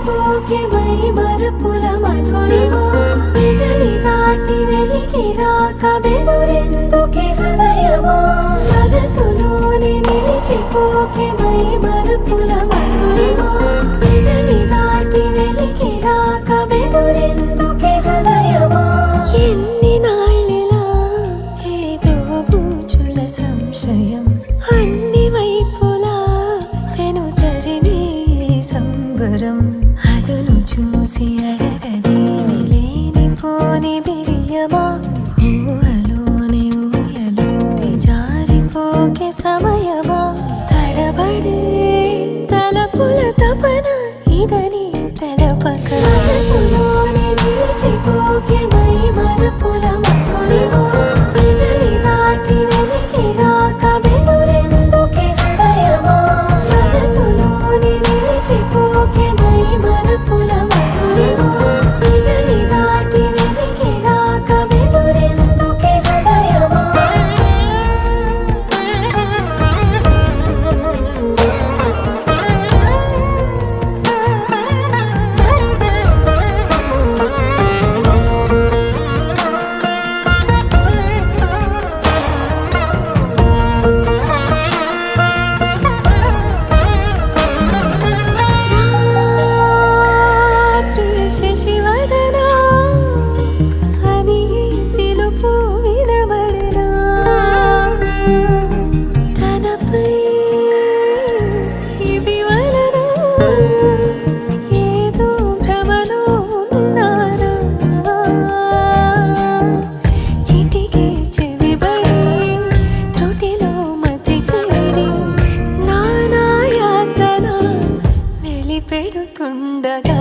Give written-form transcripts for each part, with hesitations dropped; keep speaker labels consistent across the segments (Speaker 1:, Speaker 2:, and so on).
Speaker 1: నిలిచిపోకే my మరపుల Madhurima పెదవి దాటి వెలికి రాక బెదురెందుకే హృదయమా మనసులోనే నిలిచిపోకే మై మరపుల మధురిమా పెదవి దాటి వెలికి రాక బెదురెందుకే హృదయమా ఎన్ని నాళ్ళిలా ఏదో బూచుల సంశయం అన్ని వైపులా వెనుతరిమే సంబరం అదును చూసి అడగదేమి లేనిపోని బిడియమా ఊహలోని ఊయలోకి జారిపోకే సమయమా తడబడే తలపుల తపన ఇదని తెలపక మనసులోనే నిలిచిపోకే మై మరపుల మధురిమా పెదవి దాటి వెలికి రాక బెదురెందుకే హృదయమా మనసులోనే నిలిచిపోకే మై మరపుల మధురిమా పెదవి దాటి వెలికి రాక బెదురెందుకే హృదయమా శశివదనా అని పిలుపు వినబడరా తనపై ఇది వలన ఏదో భ్రమలో ఉన్నారా చిటికే చెవిబడి త్రుటిలో మతి చెడి నానా యాతన వెలిపెడుతుండగా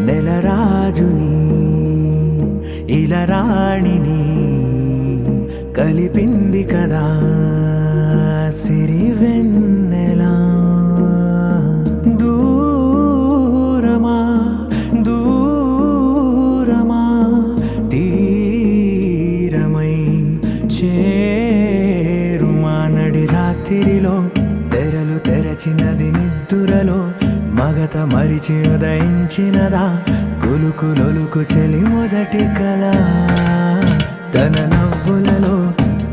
Speaker 2: నెలరాజుని ఇలరాణిని కలిపింది కదా సిరివెన్నెలా దూరమా దూరమా తీరమై చేరుమా నడి రాత్రిలో తెరలు తెరచినది నిద్దురలో మగత మరిచి ఉదయించినదా కులుకులొలుకు చెలి మొదటి కళ తన నవ్వులలో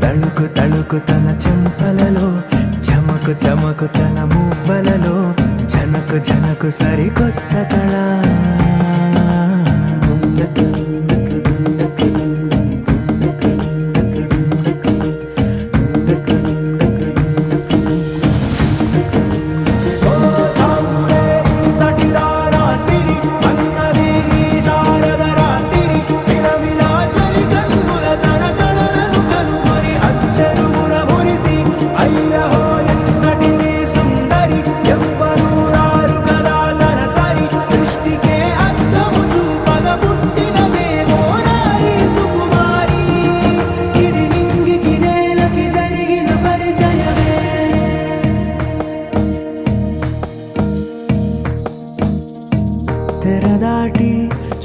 Speaker 2: తళుకు తళుకు తన చెంపలలో చమకు చమకు తన మువ్వలలో జనకు జనకు సరికొత్త కళ తెరదాటి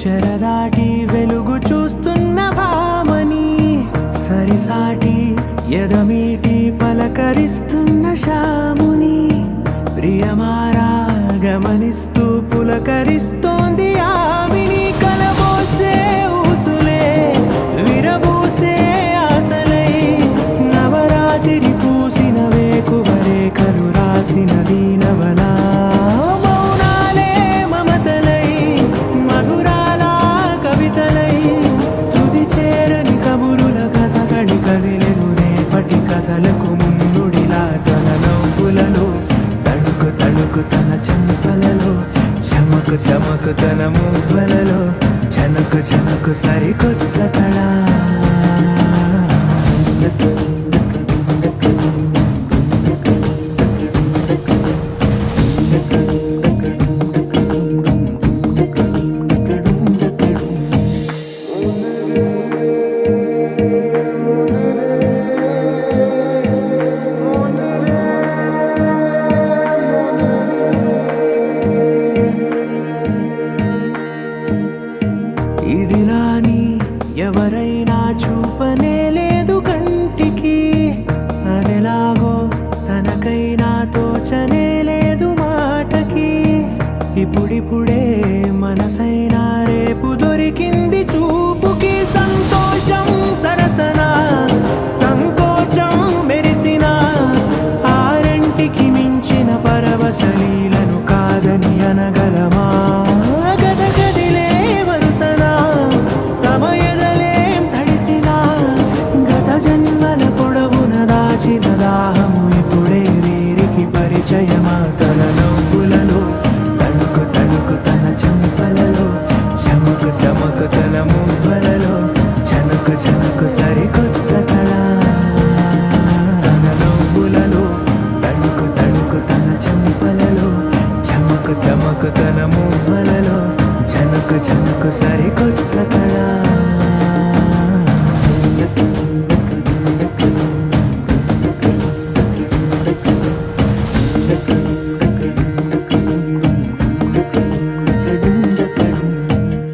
Speaker 2: చెరదాటి వెలుగు చూస్తున్న భామని సరిసాటి ఎదమీటి పలకరిస్తున్న శాముని ప్రియమారా గమనిస్తూ పులకరిస్తోంది ఆవిని కలబోసే ఊసులే విరబూసే ఆశలై నవరాత్రి పూసిన వేకువరేఖలు రాసిన దీనవనా కథలకు ముందుడిలా తన నవ్వులలో తడుకు తడుకు తన చెంపలలో చమకు చమకు తన మువ్వలలో చనకు చనకు సరికొత్త కళ
Speaker 1: Thank you.
Speaker 2: సరి